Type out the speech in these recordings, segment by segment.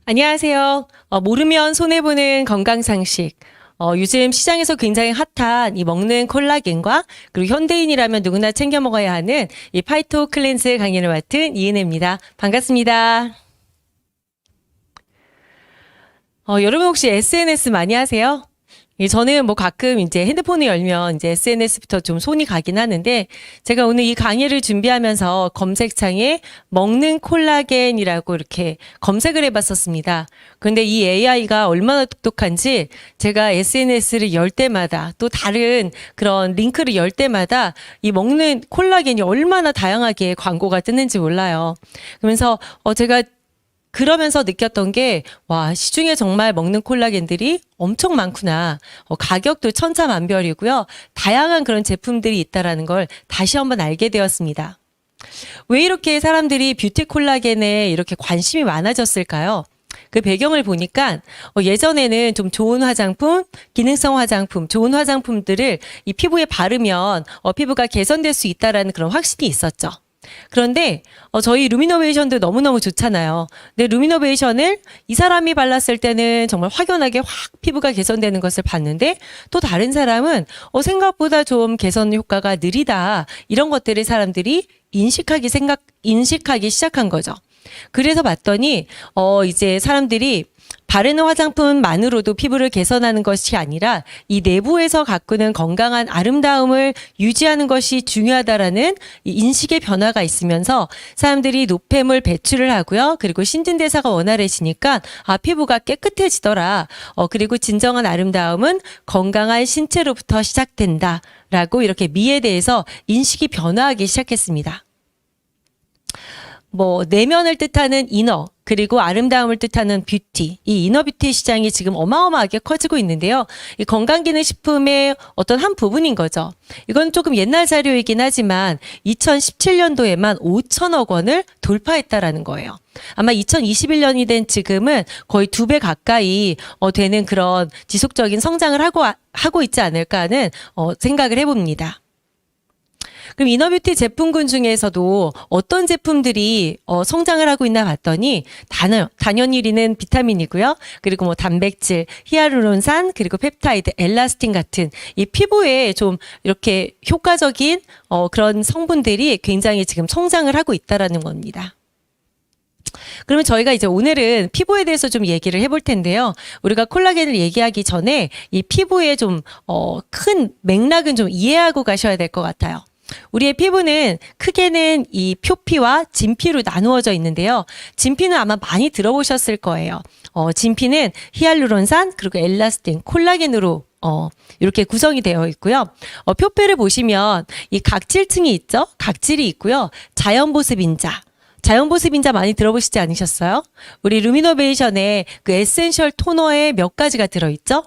안녕하세요. 모르면 손해보는 건강상식. 요즘 시장에서 굉장히 핫한 이 먹는 콜라겐과 그리고 현대인이라면 누구나 챙겨 먹어야 하는 이 파이토 클렌즈 강연을 맡은 이은혜입니다. 반갑습니다. 여러분 혹시 SNS 많이 하세요? 저는 뭐 가끔 이제 핸드폰을 열면 이제 SNS부터 좀 손이 가긴 하는데 제가 오늘 이 강의를 준비하면서 검색창에 먹는 콜라겐이라고 이렇게 검색을 해봤었습니다. 근데 이 AI가 얼마나 똑똑한지 제가 SNS를 열 때마다 또 다른 그런 링크를 열 때마다 이 먹는 콜라겐이 얼마나 다양하게 광고가 뜨는지 몰라요. 그러면서 제가 그러면서 느꼈던 게, 와, 시중에 정말 먹는 콜라겐들이 엄청 많구나. 가격도 천차만별이고요. 다양한 그런 제품들이 있다라는 걸 다시 한번 알게 되었습니다. 왜 이렇게 사람들이 뷰티 콜라겐에 이렇게 관심이 많아졌을까요? 그 배경을 보니까 예전에는 좀 좋은 화장품, 기능성 화장품, 좋은 화장품들을 이 피부에 바르면 피부가 개선될 수 있다라는 그런 확신이 있었죠. 그런데 저희 루미노베이션도 너무너무 좋잖아요. 근데 루미노베이션을 이 사람이 발랐을 때는 정말 확연하게 확 피부가 개선되는 것을 봤는데 또 다른 사람은 생각보다 좀 개선 효과가 느리다. 이런 것들을 사람들이 인식하기 시작한 거죠. 그래서 봤더니 이제 사람들이 바르는 화장품만으로도 피부를 개선하는 것이 아니라 이 내부에서 가꾸는 건강한 아름다움을 유지하는 것이 중요하다라는 이 인식의 변화가 있으면서 사람들이 노폐물 배출을 하고요. 그리고 신진대사가 원활해지니까 피부가 깨끗해지더라. 그리고 진정한 아름다움은 건강한 신체로부터 시작된다라고 이렇게 미에 대해서 인식이 변화하기 시작했습니다. 내면을 뜻하는 이너, 그리고 아름다움을 뜻하는 뷰티. 이 이너 뷰티 시장이 지금 어마어마하게 커지고 있는데요. 이 건강기능식품의 어떤 한 부분인 거죠. 이건 조금 옛날 자료이긴 하지만 2017년도에만 5천억 원을 돌파했다라는 거예요. 아마 2021년이 된 지금은 거의 2배 가까이 되는 그런 지속적인 성장을 하고 있지 않을까 하는 생각을 해봅니다. 그럼 이너뷰티 제품군 중에서도 어떤 제품들이 성장을 하고 있나 봤더니 단연 1위는 비타민이고요. 그리고 단백질, 히알루론산, 그리고 펩타이드, 엘라스틴 같은 이 피부에 좀 이렇게 효과적인 그런 성분들이 굉장히 지금 성장을 하고 있다라는 겁니다. 그러면 저희가 이제 오늘은 피부에 대해서 좀 얘기를 해볼 텐데요. 우리가 콜라겐을 얘기하기 전에 이 피부의 좀 큰 맥락은 좀 이해하고 가셔야 될 것 같아요. 우리의 피부는 크게는 이 표피와 진피로 나누어져 있는데요. 진피는 아마 많이 들어보셨을 거예요. 진피는 히알루론산 그리고 엘라스틴, 콜라겐으로 이렇게 구성이 되어 있고요. 표피를 보시면 이 각질층이 있죠. 각질이 있고요. 자연보습 인자. 자연보습 인자 많이 들어보시지 않으셨어요? 우리 루미노베이션에 그 에센셜 토너에 몇 가지가 들어있죠?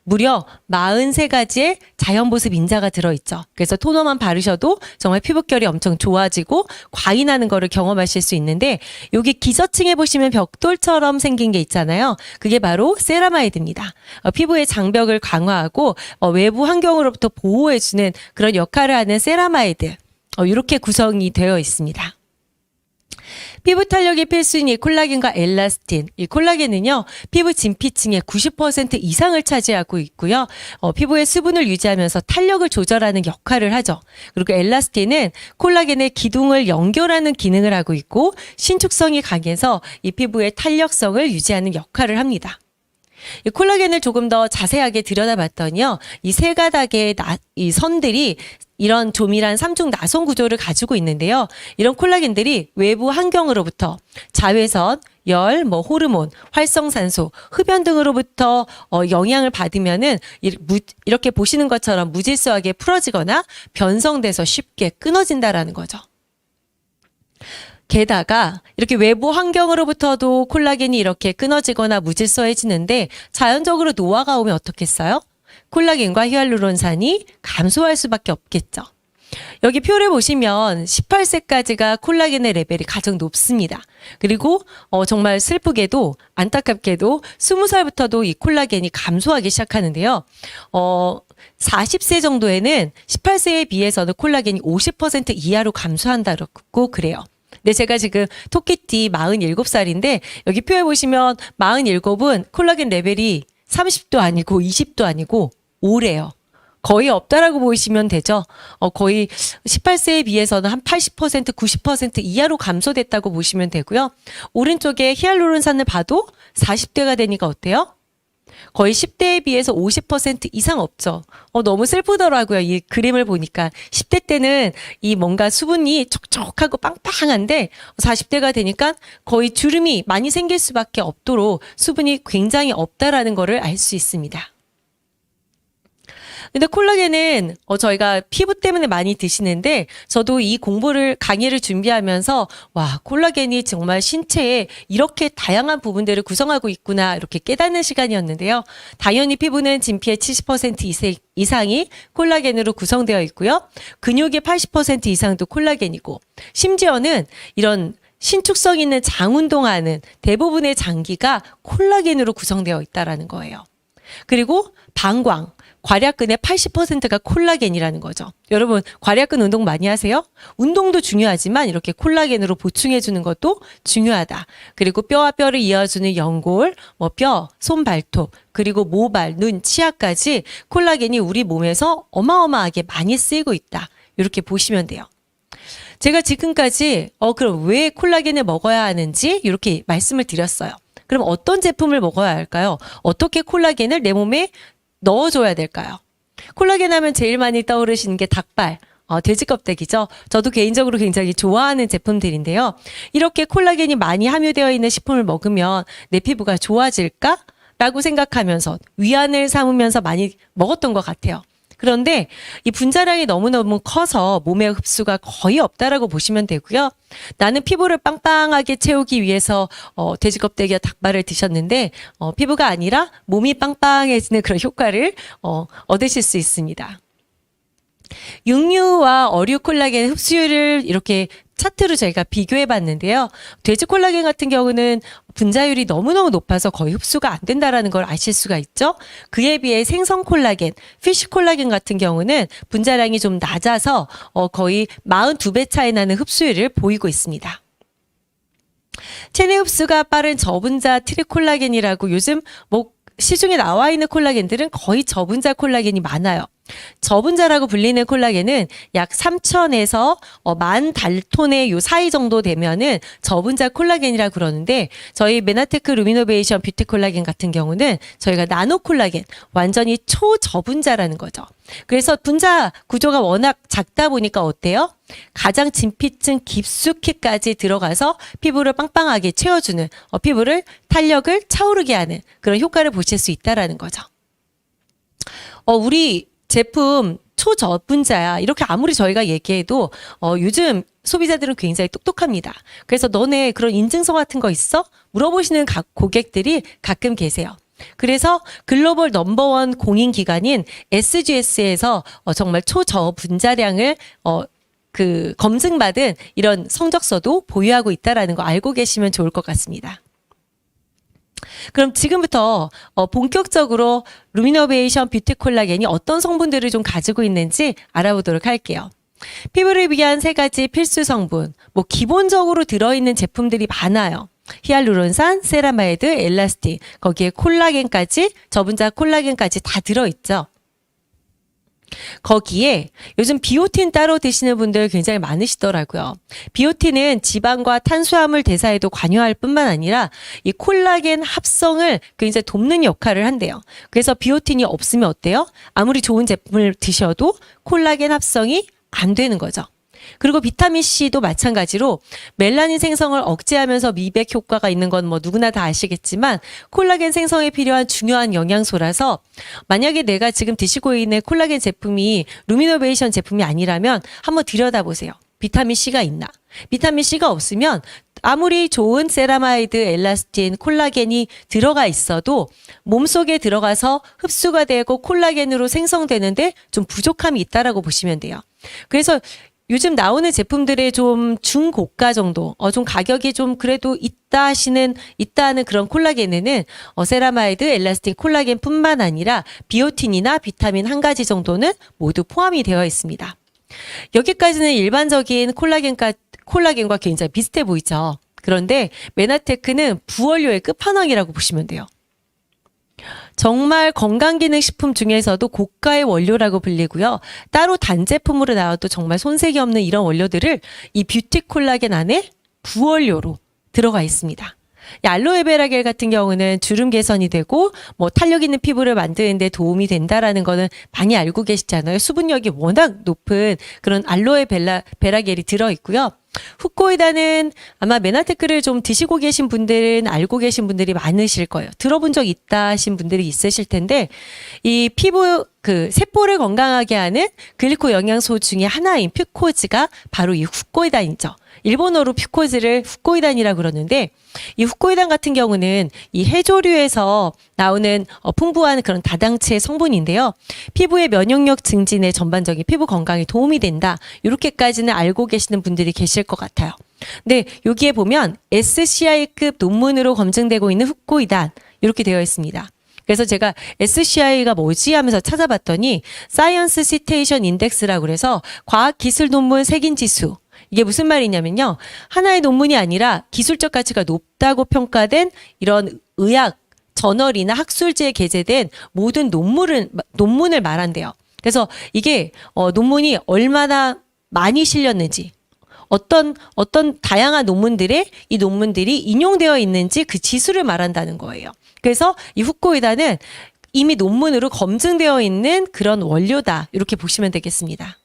무려 43가지의 자연보습 인자가 들어있죠. 그래서 토너만 바르셔도 정말 피부결이 엄청 좋아지고 과인하는 거를 경험하실 수 있는데 여기 기저층에 보시면 벽돌처럼 생긴 게 있잖아요. 그게 바로 세라마이드입니다. 피부의 장벽을 강화하고 외부 환경으로부터 보호해주는 그런 역할을 하는 세라마이드. 이렇게 구성이 되어 있습니다. 피부 탄력이 필수인 이 콜라겐과 엘라스틴. 이 콜라겐은요, 피부 진피층의 90% 이상을 차지하고 있고요. 피부의 수분을 유지하면서 탄력을 조절하는 역할을 하죠. 그리고 엘라스틴은 콜라겐의 기둥을 연결하는 기능을 하고 있고 신축성이 강해서 이 피부의 탄력성을 유지하는 역할을 합니다. 이 콜라겐을 조금 더 자세하게 들여다봤더니요, 이 세 가닥의 이 선들이 이런 조밀한 삼중 나선 구조를 가지고 있는데요. 이런 콜라겐들이 외부 환경으로부터 자외선, 열, 호르몬, 활성산소, 흡연 등으로부터 영향을 받으면은 이렇게 보시는 것처럼 무질서하게 풀어지거나 변성돼서 쉽게 끊어진다라는 거죠. 게다가 이렇게 외부 환경으로부터도 콜라겐이 이렇게 끊어지거나 무질서해지는데 자연적으로 노화가 오면 어떻겠어요? 콜라겐과 히알루론산이 감소할 수밖에 없겠죠. 여기 표를 보시면 18세까지가 콜라겐의 레벨이 가장 높습니다. 그리고 정말 슬프게도 안타깝게도 20살부터도 이 콜라겐이 감소하기 시작하는데요. 40세 정도에는 18세에 비해서는 콜라겐이 50% 이하로 감소한다고 그래요. 근데 제가 지금 토끼띠 47살인데 여기 표에 보시면 47은 콜라겐 레벨이 30도 아니고 20도 아니고 5래요. 거의 없다라고 보시면 되죠. 거의 18세에 비해서는 한 80%, 90% 이하로 감소됐다고 보시면 되고요. 오른쪽에 히알루론산을 봐도 40대가 되니까 어때요? 거의 10대에 비해서 50% 이상 없죠. 너무 슬프더라고요. 이 그림을 보니까. 10대 때는 이 뭔가 수분이 촉촉하고 빵빵한데 40대가 되니까 거의 주름이 많이 생길 수밖에 없도록 수분이 굉장히 없다라는 거를 알 수 있습니다. 근데 콜라겐은 저희가 피부 때문에 많이 드시는데 저도 이 강의를 준비하면서 와, 콜라겐이 정말 신체에 이렇게 다양한 부분들을 구성하고 있구나 이렇게 깨닫는 시간이었는데요. 당연히 피부는 진피의 70% 이상이 콜라겐으로 구성되어 있고요. 근육의 80% 이상도 콜라겐이고 심지어는 이런 신축성 있는 장 운동하는 대부분의 장기가 콜라겐으로 구성되어 있다라는 거예요. 그리고 방광, 괄약근의 80%가 콜라겐이라는 거죠. 여러분, 괄약근 운동 많이 하세요? 운동도 중요하지만 이렇게 콜라겐으로 보충해 주는 것도 중요하다. 그리고 뼈와 뼈를 이어주는 연골, 뼈, 손, 발톱, 그리고 모발, 눈, 치아까지 콜라겐이 우리 몸에서 어마어마하게 많이 쓰이고 있다. 이렇게 보시면 돼요. 제가 지금까지 그럼 왜 콜라겐을 먹어야 하는지 이렇게 말씀을 드렸어요. 그럼 어떤 제품을 먹어야 할까요? 어떻게 콜라겐을 내 몸에 넣어줘야 될까요? 콜라겐 하면 제일 많이 떠오르시는 게 닭발, 돼지 껍데기죠. 저도 개인적으로 굉장히 좋아하는 제품들인데요. 이렇게 콜라겐이 많이 함유되어 있는 식품을 먹으면 내 피부가 좋아질까? 라고 생각하면서 위안을 삼으면서 많이 먹었던 것 같아요. 그런데 이 분자량이 너무너무 커서 몸에 흡수가 거의 없다라고 보시면 되고요. 나는 피부를 빵빵하게 채우기 위해서 돼지 껍데기와 닭발을 드셨는데 피부가 아니라 몸이 빵빵해지는 그런 효과를 얻으실 수 있습니다. 육류와 어류 콜라겐 흡수율을 이렇게 차트로 저희가 비교해 봤는데요. 돼지 콜라겐 같은 경우는 분자율이 너무너무 높아서 거의 흡수가 안 된다라는 걸 아실 수가 있죠. 그에 비해 생선 콜라겐, 피쉬 콜라겐 같은 경우는 분자량이 좀 낮아서 거의 42배 차이 나는 흡수율을 보이고 있습니다. 체내 흡수가 빠른 저분자 트리콜라겐이라고 요즘 시중에 나와 있는 콜라겐들은 거의 저분자 콜라겐이 많아요. 저분자라고 불리는 콜라겐은 약 3,000에서 10,000달톤의 요 사이 정도 되면은 저분자 콜라겐이라고 그러는데 저희 메나테크 루미노베이션 뷰티 콜라겐 같은 경우는 저희가 나노 콜라겐, 완전히 초저분자라는 거죠. 그래서 분자 구조가 워낙 작다 보니까 어때요? 가장 진피층 깊숙이까지 들어가서 피부를 빵빵하게 채워주는, 피부를 탄력을 차오르게 하는 그런 효과를 보실 수 있다라는 거죠. 우리 제품 초저분자야 이렇게 아무리 저희가 얘기해도 요즘 소비자들은 굉장히 똑똑합니다. 그래서 너네 그런 인증서 같은 거 있어? 물어보시는 고객들이 가끔 계세요. 그래서 글로벌 넘버원 공인기관인 SGS에서 정말 초저분자량을 검증받은 이런 성적서도 보유하고 있다라는 거 알고 계시면 좋을 것 같습니다. 그럼 지금부터 본격적으로 루미노베이션 뷰티 콜라겐이 어떤 성분들을 좀 가지고 있는지 알아보도록 할게요. 피부를 위한 3가지 필수 성분, 기본적으로 들어있는 제품들이 많아요. 히알루론산, 세라마이드, 엘라스틴, 거기에 콜라겐까지, 저분자 콜라겐까지 다 들어있죠. 거기에 요즘 비오틴 따로 드시는 분들 굉장히 많으시더라고요. 비오틴은 지방과 탄수화물 대사에도 관여할 뿐만 아니라 이 콜라겐 합성을 굉장히 돕는 역할을 한대요. 그래서 비오틴이 없으면 어때요? 아무리 좋은 제품을 드셔도 콜라겐 합성이 안 되는 거죠. 그리고 비타민C도 마찬가지로 멜라닌 생성을 억제하면서 미백 효과가 있는 건 누구나 다 아시겠지만 콜라겐 생성에 필요한 중요한 영양소라서 만약에 내가 지금 드시고 있는 콜라겐 제품이 루미노베이션 제품이 아니라면 한번 들여다보세요. 비타민C가 있나? 비타민C가 없으면 아무리 좋은 세라마이드, 엘라스틴, 콜라겐이 들어가 있어도 몸속에 들어가서 흡수가 되고 콜라겐으로 생성되는데 좀 부족함이 있다라고 보시면 돼요. 그래서 요즘 나오는 제품들의 좀 중고가 정도, 좀 가격이 좀 그래도 있다 하는 그런 콜라겐에는 세라마이드, 엘라스틴, 콜라겐 뿐만 아니라 비오틴이나 비타민 한 가지 콜라겐과 굉장히 비슷해 보이죠. 그런데 메나테크는 부원료의 끝판왕이라고 보시면 돼요. 정말 건강기능식품 중에서도 고가의 원료라고 불리고요. 따로 단제품으로 나와도 정말 손색이 없는 이런 원료들을 이 뷰티 콜라겐 안에 부원료로 들어가 있습니다. 이 알로에베라 겔 같은 경우는 주름 개선이 되고 뭐 탄력 있는 피부를 만드는 데 도움이 된다라는 거는 많이 알고 계시잖아요. 수분력이 워낙 높은 그런 베라 겔이 들어 있고요. 후코이다는 아마 메나테크를 좀 드시고 계신 분들은 알고 계신 분들이 많으실 거예요. 들어본 적 있다 하신 분들이 있으실 텐데 이 피부 세포를 건강하게 하는 글리코 영양소 중에 하나인 퓨코즈가 바로 이 후코이단이죠. 일본어로 퓨코즈를 후코이단이라고 그러는데 이 후코이단 같은 경우는 이 해조류에서 나오는 풍부한 그런 다당체 성분인데요. 피부의 면역력 증진에 전반적인 피부 건강에 도움이 된다. 이렇게까지는 알고 계시는 분들이 계실 것 같아요. 근데 여기에 보면 SCI급 논문으로 검증되고 있는 후코이단 이렇게 되어 있습니다. 그래서 제가 SCI가 뭐지 하면서 찾아봤더니 사이언스 시테이션 인덱스라고 그래서 과학기술 논문 색인 지수. 이게 무슨 말이냐면요. 하나의 논문이 아니라 기술적 가치가 높다고 평가된 이런 의학 저널이나 학술지에 게재된 모든 논문을 말한대요. 그래서 이게 논문이 얼마나 많이 실렸는지 어떤 다양한 이 논문들이 인용되어 있는지 그 지수를 말한다는 거예요. 그래서 이 후코이다는 이미 논문으로 검증되어 있는 그런 원료다. 이렇게 보시면 되겠습니다.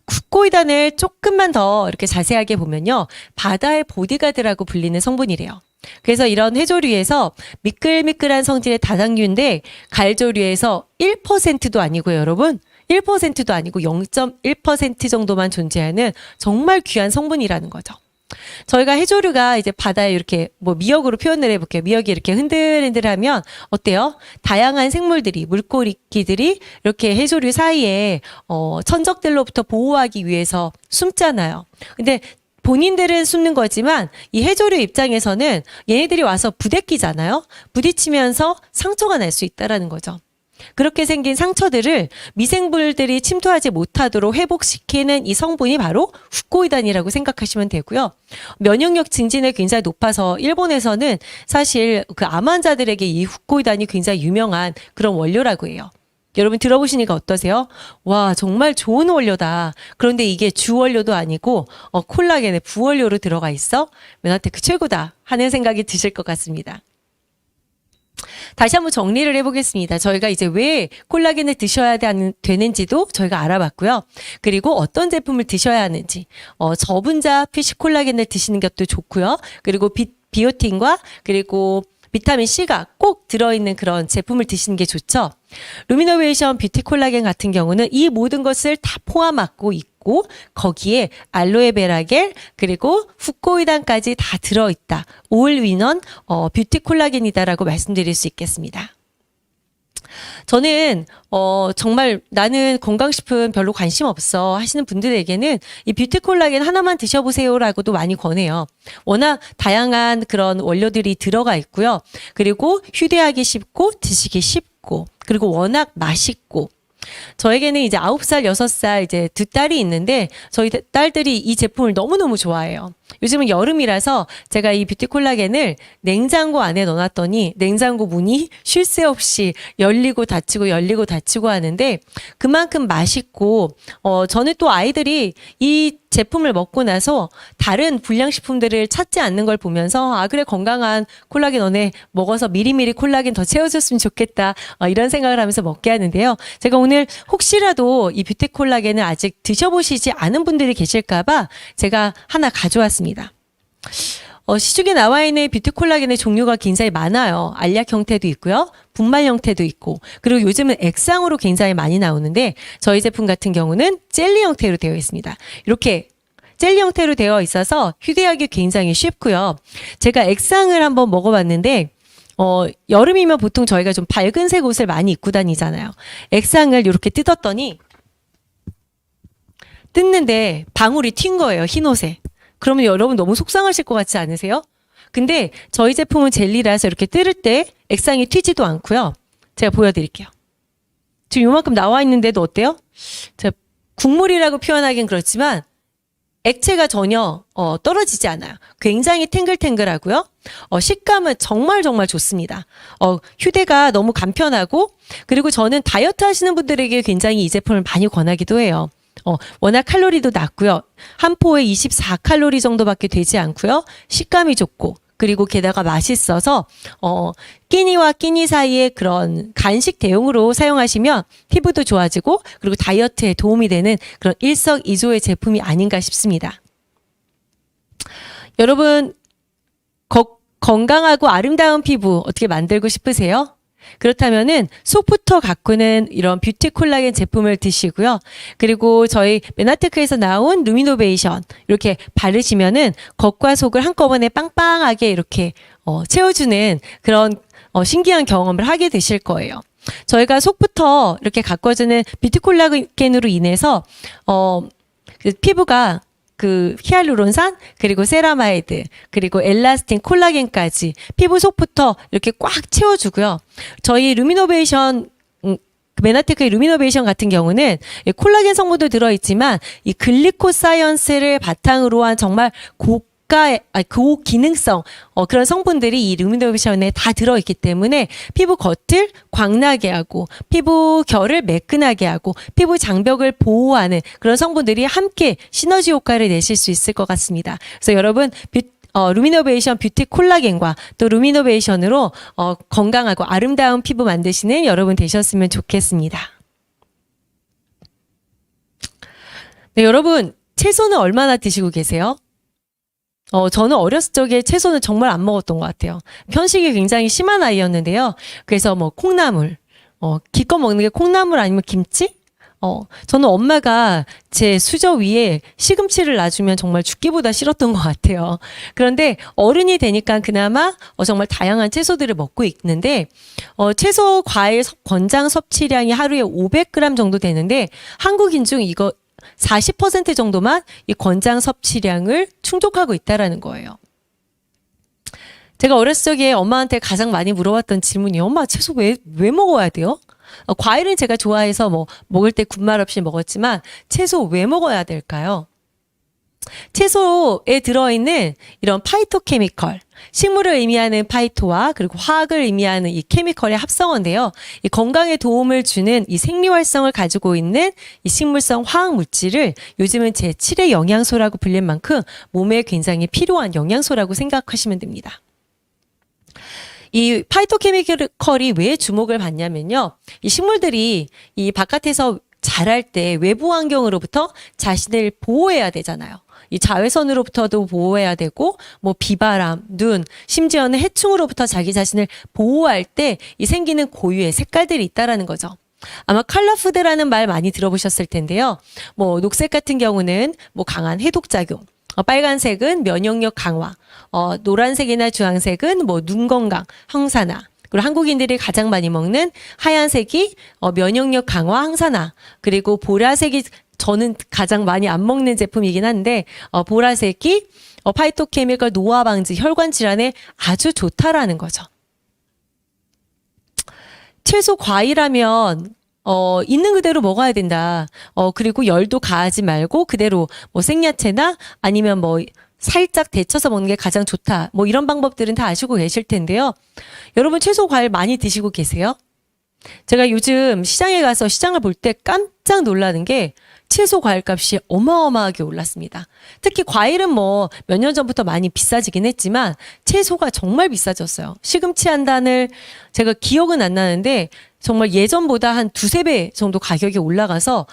후코이단을 조금만 더 이렇게 자세하게 보면요. 바다의 보디가드라고 불리는 성분이래요. 그래서 이런 해조류에서 미끌미끌한 성질의 다당류인데 갈조류에서 1%도 아니고요, 여러분. 1%도 아니고 0.1% 정도만 존재하는 정말 귀한 성분이라는 거죠. 저희가 해조류가 이제 바다에 이렇게 미역으로 표현을 해볼게요. 미역이 이렇게 흔들흔들하면 어때요? 다양한 생물들이 물고기들이 이렇게 해조류 사이에 천적들로부터 보호하기 위해서 숨잖아요. 근데 본인들은 숨는 거지만 이 해조류 입장에서는 얘네들이 와서 부대끼잖아요. 부딪히면서 상처가 날 수 있다라는 거죠. 그렇게 생긴 상처들을 미생물들이 침투하지 못하도록 회복시키는 이 성분이 바로 후코이단이라고 생각하시면 되고요. 면역력 증진에 굉장히 높아서 일본에서는 사실 그 암 환자들에게 이 후코이단이 굉장히 유명한 그런 원료라고 해요. 여러분 들어보시니까 어떠세요? 와, 정말 좋은 원료다. 그런데 이게 주원료도 아니고 콜라겐의 부원료로 들어가 있어? 메나테크 최고다 하는 생각이 드실 것 같습니다. 다시 한번 정리를 해보겠습니다. 저희가 이제 왜 콜라겐을 드셔야 되는지도 저희가 알아봤고요. 그리고 어떤 제품을 드셔야 하는지, 저분자 피쉬 콜라겐을 드시는 것도 좋고요. 그리고 비오틴과 그리고 비타민 C가 꼭 들어있는 그런 제품을 드시는 게 좋죠. 루미노베이션 뷰티 콜라겐 같은 경우는 이 모든 것을 다 포함하고 있고 거기에 알로에베라 겔 그리고 후코이단까지 다 들어있다. 올윈원 뷰티 콜라겐이다라고 말씀드릴 수 있겠습니다. 저는 정말 나는 건강식품 별로 관심 없어 하시는 분들에게는 이 뷰티 콜라겐 하나만 드셔보세요라고도 많이 권해요. 워낙 다양한 그런 원료들이 들어가 있고요. 그리고 휴대하기 쉽고 드시기 쉽고 그리고 워낙 맛있고 저에게는 이제 9살, 6살 이제 두 딸이 있는데 저희 딸들이 이 제품을 너무너무 좋아해요. 요즘은 여름이라서 제가 이 뷰티 콜라겐을 냉장고 안에 넣어놨더니 냉장고 문이 쉴 새 없이 열리고 닫히고 하는데 그만큼 맛있고 저는 또 아이들이 이 제품을 먹고 나서 다른 불량식품들을 찾지 않는 걸 보면서 아 그래 건강한 콜라겐 너네 먹어서 미리미리 콜라겐 더 채워줬으면 좋겠다 이런 생각을 하면서 먹게 하는데요. 제가 오늘 혹시라도 이 뷰티 콜라겐을 아직 드셔보시지 않은 분들이 계실까봐 제가 하나 가져왔습니다. 시중에 나와 있는 뷰티 콜라겐의 종류가 굉장히 많아요. 알약 형태도 있고요. 분말 형태도 있고 그리고 요즘은 액상으로 굉장히 많이 나오는데 저희 제품 같은 경우는 젤리 형태로 되어 있습니다. 이렇게 젤리 형태로 되어 있어서 휴대하기 굉장히 쉽고요. 제가 액상을 한번 먹어봤는데 여름이면 보통 저희가 좀 밝은색 옷을 많이 입고 다니잖아요. 액상을 이렇게 뜯었더니 뜯는데 방울이 튄 거예요. 흰 옷에. 그러면 여러분 너무 속상하실 것 같지 않으세요? 근데 저희 제품은 젤리라서 이렇게 뜯을 때 액상이 튀지도 않고요. 제가 보여드릴게요. 지금 요만큼 나와 있는데도 어때요? 제가 국물이라고 표현하긴 그렇지만 액체가 전혀 떨어지지 않아요. 굉장히 탱글탱글하고요. 식감은 정말 정말 좋습니다. 휴대가 너무 간편하고, 그리고 저는 다이어트 하시는 분들에게 굉장히 이 제품을 많이 권하기도 해요. 워낙 칼로리도 낮고요. 한 포에 24칼로리 정도밖에 되지 않고요. 식감이 좋고, 그리고 게다가 맛있어서 끼니와 끼니 사이에 그런 간식 대용으로 사용하시면 피부도 좋아지고, 그리고 다이어트에 도움이 되는 그런 일석이조의 제품이 아닌가 싶습니다. 여러분, 건강하고 아름다운 피부 어떻게 만들고 싶으세요? 그렇다면은 속부터 가꾸는 이런 뷰티 콜라겐 제품을 드시고요. 그리고 저희 메나테크에서 나온 루미노베이션 이렇게 바르시면은 겉과 속을 한꺼번에 빵빵하게 이렇게 채워주는 그런 신기한 경험을 하게 되실 거예요. 저희가 속부터 이렇게 가꿔주는 뷰티 콜라겐으로 인해서 피부가 그 히알루론산, 그리고 세라마이드, 그리고 엘라스틴, 콜라겐까지 피부 속부터 이렇게 꽉 채워주고요. 저희 루미노베이션, 메나테크의 루미노베이션 같은 경우는 콜라겐 성분도 들어있지만 이 글리코사이언스를 바탕으로 한 정말 고기능성 그런 성분들이 이 루미노베이션에 다 들어있기 때문에 피부 겉을 광나게 하고 피부 결을 매끈하게 하고 피부 장벽을 보호하는 그런 성분들이 함께 시너지 효과를 내실 수 있을 것 같습니다. 그래서 여러분 루미노베이션 뷰티 콜라겐과 또 루미노베이션으로 건강하고 아름다운 피부 만드시는 여러분 되셨으면 좋겠습니다. 네, 여러분 채소는 얼마나 드시고 계세요? 저는 어렸을 적에 채소는 정말 안 먹었던 것 같아요. 편식이 굉장히 심한 아이였는데요. 그래서 뭐 콩나물, 기껏 먹는 게 콩나물 아니면 김치? 저는 엄마가 제 수저 위에 시금치를 놔주면 정말 죽기보다 싫었던 것 같아요. 그런데 어른이 되니까 그나마 정말 다양한 채소들을 먹고 있는데, 채소, 과일, 권장 섭취량이 하루에 500g 정도 되는데, 한국인 중 이거 40% 정도만 이 권장 섭취량을 충족하고 있다라는 거예요. 제가 어렸을 적에 엄마한테 가장 많이 물어봤던 질문이 엄마 채소 왜 먹어야 돼요? 과일은 제가 좋아해서 뭐 먹을 때 군말 없이 먹었지만 채소 왜 먹어야 될까요? 채소에 들어있는 이런 파이토케미컬, 식물을 의미하는 파이토와 그리고 화학을 의미하는 이 케미컬의 합성어인데요. 이 건강에 도움을 주는 이 생리활성을 가지고 있는 이 식물성 화학 물질을 요즘은 제7의 영양소라고 불릴 만큼 몸에 굉장히 필요한 영양소라고 생각하시면 됩니다. 이 파이토케미컬이 왜 주목을 받냐면요. 이 식물들이 이 바깥에서 자랄 때 외부 환경으로부터 자신을 보호해야 되잖아요. 이 자외선으로부터도 보호해야 되고, 뭐 비바람, 눈, 심지어는 해충으로부터 자기 자신을 보호할 때 이 생기는 고유의 색깔들이 있다라는 거죠. 아마 컬러푸드라는 말 많이 들어보셨을 텐데요. 뭐 녹색 같은 경우는 뭐 강한 해독작용, 빨간색은 면역력 강화, 노란색이나 주황색은 뭐 눈 건강, 항산화, 그리고 한국인들이 가장 많이 먹는 하얀색이 면역력 강화, 항산화, 그리고 보라색이 저는 가장 많이 안 먹는 제품이긴 한데 보라색이 파이토케미컬 노화 방지, 혈관 질환에 아주 좋다라는 거죠. 채소 과일하면 있는 그대로 먹어야 된다. 그리고 열도 가하지 말고 그대로 뭐 생야채나 아니면 뭐 살짝 데쳐서 먹는 게 가장 좋다. 뭐 이런 방법들은 다 아시고 계실 텐데요. 여러분 채소 과일 많이 드시고 계세요? 제가 요즘 시장에 가서 시장을 볼 때 깜짝 놀라는 게 채소 과일 값이 어마어마하게 올랐습니다. 특히 과일은 뭐 몇 년 전부터 많이 비싸지긴 했지만 채소가 정말 비싸졌어요. 시금치 한 단을 제가 기억은 안 나는데 정말 예전보다 한 두세 배 정도 가격이 올라가서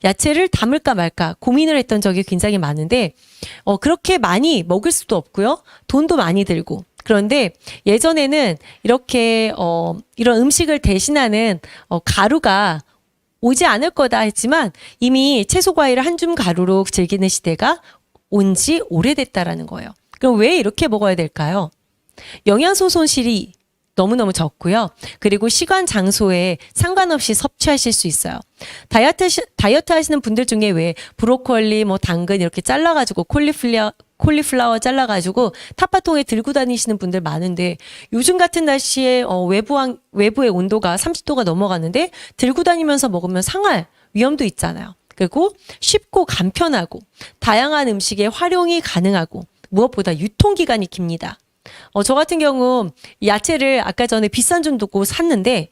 야채를 담을까 말까 고민을 했던 적이 굉장히 많은데 그렇게 많이 먹을 수도 없고요. 돈도 많이 들고. 그런데 예전에는 이렇게 이런 음식을 대신하는 가루가 오지 않을 거다 했지만 이미 채소 과일을 한 줌 가루로 즐기는 시대가 온 지 오래됐다라는 거예요. 그럼 왜 이렇게 먹어야 될까요? 영양소 손실이 너무너무 적고요. 그리고 시간, 장소에 상관없이 섭취하실 수 있어요. 다이어트 하시는 분들 중에 왜 브로콜리, 뭐 당근 이렇게 잘라가지고 콜리플라워 잘라가지고 탑바통에 들고 다니시는 분들 많은데 요즘 같은 날씨에 외부의 온도가 30도가 넘어가는데 들고 다니면서 먹으면 상할 위험도 있잖아요. 그리고 쉽고 간편하고 다양한 음식에 활용이 가능하고 무엇보다 유통기간이 깁니다. 저 같은 경우 야채를 아까 전에 비싼 줄 두고 샀는데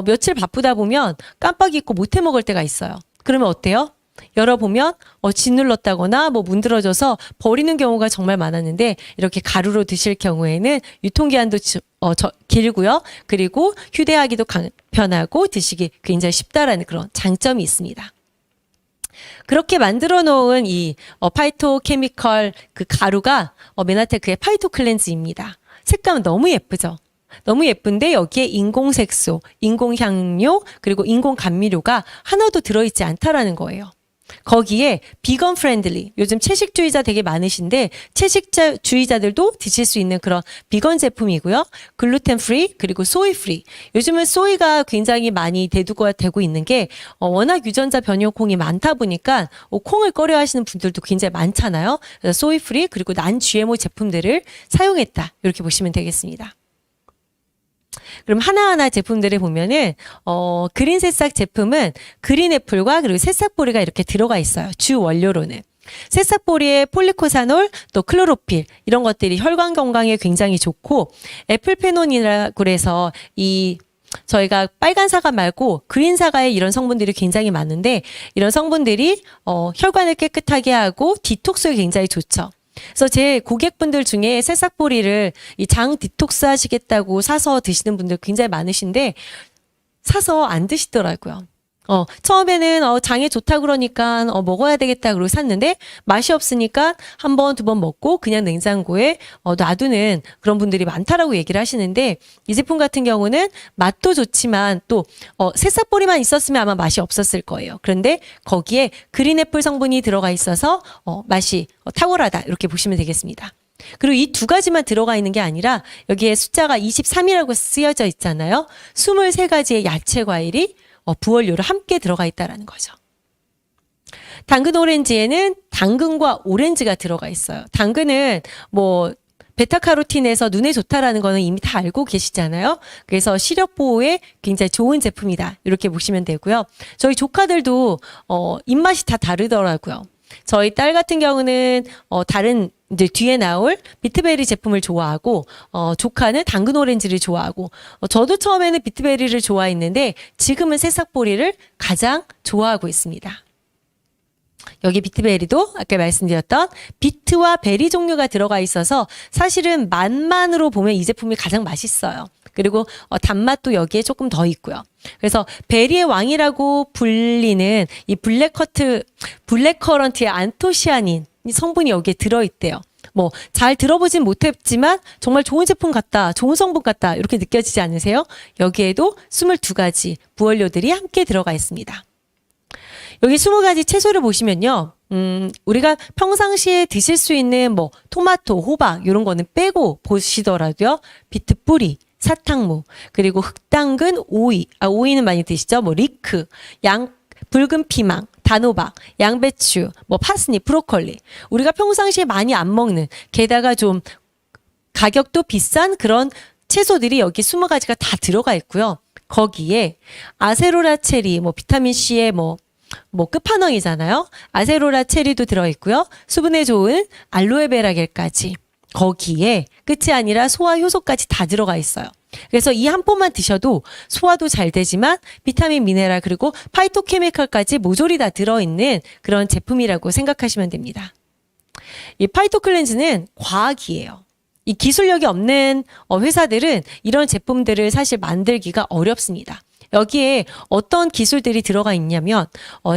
며칠 바쁘다 보면 깜빡 잊고 못 해 먹을 때가 있어요. 그러면 어때요? 열어보면 짓눌렀다거나 뭐 문드러져서 버리는 경우가 정말 많았는데 이렇게 가루로 드실 경우에는 유통기한도 길고요. 그리고 휴대하기도 간편하고 드시기 굉장히 쉽다라는 그런 장점이 있습니다. 그렇게 만들어 놓은 이 파이토케미컬 그 가루가 메나테크의 파이토 클렌즈입니다. 색감은 너무 예쁘죠? 너무 예쁜데 여기에 인공색소, 인공향료, 그리고 인공감미료가 하나도 들어있지 않다라는 거예요. 거기에 비건 프렌들리, 요즘 채식주의자 되게 많으신데 채식주의자들도 드실 수 있는 그런 비건 제품이고요. 글루텐 프리 그리고 소이 프리. 요즘은 소이가 굉장히 많이 대두가 되고 있는 게 워낙 유전자 변형 콩이 많다 보니까 콩을 꺼려 하시는 분들도 굉장히 많잖아요. 그래서 소이 프리 그리고 난 GMO 제품들을 사용했다. 이렇게 보시면 되겠습니다. 그럼 하나하나 제품들을 보면은 그린 새싹 제품은 그린 애플과 그리고 새싹보리가 이렇게 들어가 있어요. 주 원료로는. 새싹보리에 폴리코사놀 또 클로로필 이런 것들이 혈관 건강에 굉장히 좋고 애플페논이라고 해서 저희가 빨간 사과 말고 그린 사과에 이런 성분들이 굉장히 많은데 이런 성분들이 혈관을 깨끗하게 하고 디톡스에 굉장히 좋죠. 그래서 제 고객분들 중에 새싹보리를 이 장 디톡스 하시겠다고 사서 드시는 분들 굉장히 많으신데 사서 안 드시더라고요. 처음에는 장에 좋다 그러니까 먹어야 되겠다 그러고 샀는데 맛이 없으니까 한 번, 두 번 먹고 그냥 냉장고에 놔두는 그런 분들이 많다라고 얘기를 하시는데 이 제품 같은 경우는 맛도 좋지만 또 새싹보리만 있었으면 아마 맛이 없었을 거예요. 그런데 거기에 그린애플 성분이 들어가 있어서 맛이 탁월하다 이렇게 보시면 되겠습니다. 그리고 이 두 가지만 들어가 있는 게 아니라 여기에 숫자가 23이라고 쓰여져 있잖아요. 23가지의 야채 과일이 부원료로 함께 들어가 있다라는 거죠. 당근 오렌지에는 당근과 오렌지가 들어가 있어요. 당근은 베타카로틴에서 눈에 좋다라는 거는 이미 다 알고 계시잖아요. 그래서 시력 보호에 굉장히 좋은 제품이다. 이렇게 보시면 되고요. 저희 조카들도 입맛이 다 다르더라고요. 저희 딸 같은 경우는 다른 이제 뒤에 나올 비트베리 제품을 좋아하고 조카는 당근 오렌지를 좋아하고 저도 처음에는 비트베리를 좋아했는데 지금은 새싹보리를 가장 좋아하고 있습니다. 여기 비트베리도 아까 말씀드렸던 비트와 베리 종류가 들어가 있어서 사실은 맛만으로 보면 이 제품이 가장 맛있어요. 그리고 단맛도 여기에 조금 더 있고요. 그래서 베리의 왕이라고 불리는 이 블랙커런트의 안토시아닌 이 성분이 여기에 들어있대요. 잘 들어보진 못했지만 정말 좋은 제품 같다, 좋은 성분 같다 이렇게 느껴지지 않으세요? 여기에도 22가지 부원료들이 함께 들어가 있습니다. 여기 20가지 채소를 보시면요. 우리가 평상시에 드실 수 있는 토마토, 호박 이런 거는 빼고 보시더라도요. 비트 뿌리, 사탕무, 그리고 흑당근, 오이. 오이는 많이 드시죠? 리크, 붉은 피망, 단호박, 양배추, 파스니, 브로콜리. 우리가 평상시에 많이 안 먹는, 게다가 좀 가격도 비싼 그런 채소들이 여기 20가지가 다 들어가 있고요. 거기에 아세로라 체리, 비타민C의 끝판왕이잖아요. 아세로라 체리도 들어있고요. 수분에 좋은 알로에베라겔까지. 거기에 끝이 아니라 소화 효소까지 다 들어가 있어요. 그래서 이 한 포만 드셔도 소화도 잘 되지만 비타민, 미네랄 그리고 파이토케미컬까지 모조리 다 들어있는 그런 제품이라고 생각하시면 됩니다. 이 파이토클렌즈는 과학이에요. 이 기술력이 없는 회사들은 이런 제품들을 사실 만들기가 어렵습니다. 여기에 어떤 기술들이 들어가 있냐면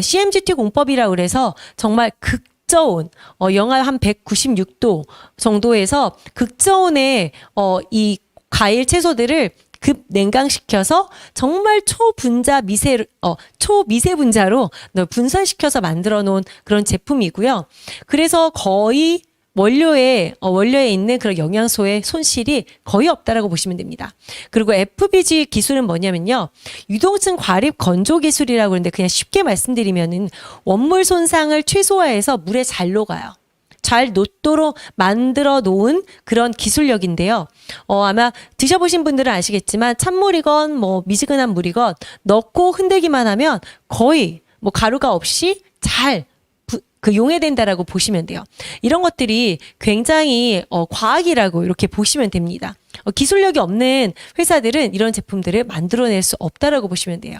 CMGT 공법이라고 그래서 정말 극저온 영하 한 196도 정도에서 극저온의 이 과일 채소들을 급 냉각시켜서 정말 초미세 분자로 분산시켜서 만들어 놓은 그런 제품이고요. 그래서 거의 원료에 있는 그런 영양소의 손실이 거의 없다라고 보시면 됩니다. 그리고 FBG 기술은 뭐냐면요. 유동층 과립 건조 기술이라고 하는데 그냥 쉽게 말씀드리면은 원물 손상을 최소화해서 물에 잘 녹아요. 잘 녹도록 만들어 놓은 그런 기술력인데요. 아마 드셔보신 분들은 아시겠지만 찬물이건 미지근한 물이건 넣고 흔들기만 하면 거의 가루가 없이 잘 용해된다라고 보시면 돼요. 이런 것들이 굉장히 과학이라고 이렇게 보시면 됩니다. 기술력이 없는 회사들은 이런 제품들을 만들어낼 수 없다라고 보시면 돼요.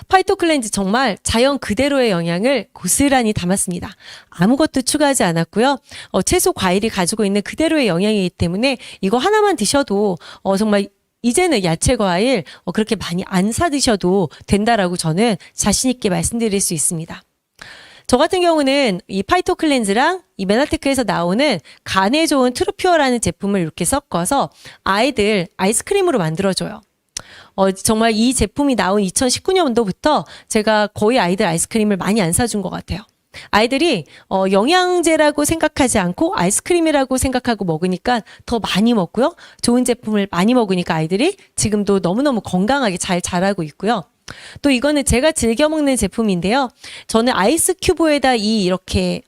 파이토클렌즈 정말 자연 그대로의 영양을 고스란히 담았습니다. 아무것도 추가하지 않았고요. 채소 과일이 가지고 있는 그대로의 영양이기 때문에 이거 하나만 드셔도 정말 이제는 야채 과일 그렇게 많이 안 사 드셔도 된다라고 저는 자신 있게 말씀드릴 수 있습니다. 저 같은 경우는 이 파이토클렌즈랑 이 메나테크에서 나오는 간에 좋은 트루퓨어라는 제품을 이렇게 섞어서 아이들 아이스크림으로 만들어줘요. 정말 이 제품이 나온 2019년도부터 제가 거의 아이들 아이스크림을 많이 안 사준 것 같아요. 아이들이 영양제라고 생각하지 않고 아이스크림이라고 생각하고 먹으니까 더 많이 먹고요. 좋은 제품을 많이 먹으니까 아이들이 지금도 너무너무 건강하게 잘 자라고 있고요. 또 이거는 제가 즐겨 먹는 제품인데요. 저는 아이스 큐브에다 이렇게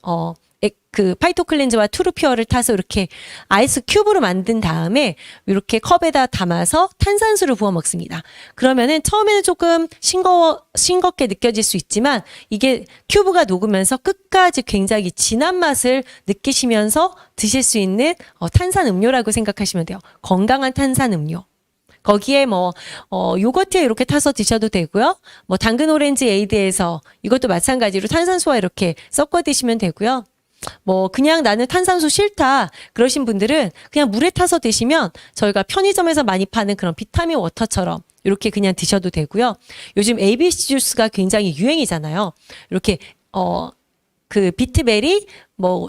그 파이토클렌즈와 트루퓨어를 타서 이렇게 아이스 큐브로 만든 다음에 이렇게 컵에다 담아서 탄산수를 부어 먹습니다. 그러면은 처음에는 조금 싱겁게 느껴질 수 있지만 이게 큐브가 녹으면서 끝까지 굉장히 진한 맛을 느끼시면서 드실 수 있는 탄산 음료라고 생각하시면 돼요. 건강한 탄산 음료. 거기에 요거트에 이렇게 타서 드셔도 되고요. 당근 오렌지 에이드에서 이것도 마찬가지로 탄산수와 이렇게 섞어 드시면 되고요. 그냥 나는 탄산수 싫다 그러신 분들은 그냥 물에 타서 드시면 저희가 편의점에서 많이 파는 그런 비타민 워터처럼 이렇게 그냥 드셔도 되고요. 요즘 ABC 주스가 굉장히 유행이잖아요. 이렇게 그 비트베리,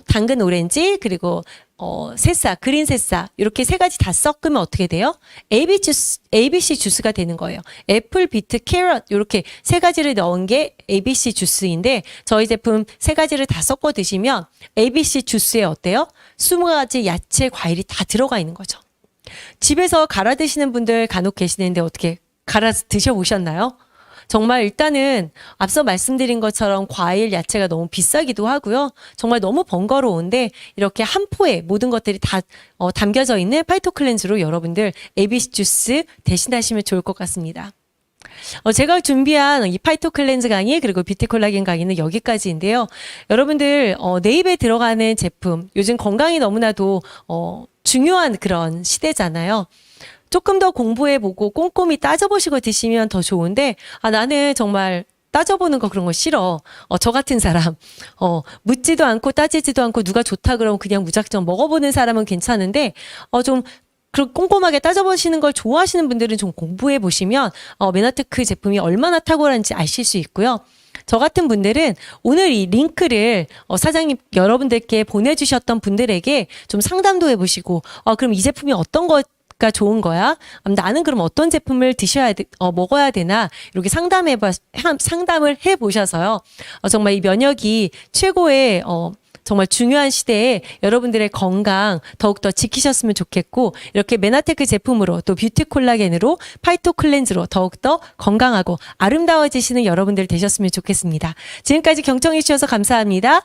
당근 오렌지, 그리고 새싹, 그린 새싹 이렇게 세 가지 다 섞으면 어떻게 돼요? ABC 주스가 되는 거예요. 애플, 비트, 캐럿 이렇게 세 가지를 넣은 게 ABC 주스인데 저희 제품 세 가지를 다 섞어 드시면 ABC 주스에 어때요? 20가지 야채, 과일이 다 들어가 있는 거죠. 집에서 갈아 드시는 분들 간혹 계시는데 어떻게 갈아 드셔보셨나요? 정말 일단은 앞서 말씀드린 것처럼 과일, 야채가 너무 비싸기도 하고요. 정말 너무 번거로운데 이렇게 한 포에 모든 것들이 다 담겨져 있는 파이토클렌즈로 여러분들 ABC 주스 대신하시면 좋을 것 같습니다. 제가 준비한 이 파이토클렌즈 강의 그리고 뷰티콜라겐 강의는 여기까지인데요. 여러분들 내 입에 들어가는 제품 요즘 건강이 너무나도 중요한 그런 시대잖아요. 조금 더 공부해보고 꼼꼼히 따져보시고 드시면 더 좋은데 나는 정말 따져보는 거 그런 거 싫어. 저 같은 사람 묻지도 않고 따지지도 않고 누가 좋다 그러면 그냥 무작정 먹어보는 사람은 괜찮은데 좀 꼼꼼하게 따져보시는 걸 좋아하시는 분들은 좀 공부해보시면 메나테크 제품이 얼마나 탁월한지 아실 수 있고요. 저 같은 분들은 오늘 이 링크를 사장님 여러분들께 보내주셨던 분들에게 좀 상담도 해보시고 그럼 이 제품이 어떤 거 좋은 거야? 나는 그럼 어떤 제품을 먹어야 되나? 이렇게 상담을 해보셔서요. 정말 이 면역이 최고의, 정말 중요한 시대에 여러분들의 건강 더욱더 지키셨으면 좋겠고, 이렇게 메나테크 제품으로 또 뷰티 콜라겐으로 파이토클렌즈로 더욱더 건강하고 아름다워지시는 여러분들 되셨으면 좋겠습니다. 지금까지 경청해 주셔서 감사합니다.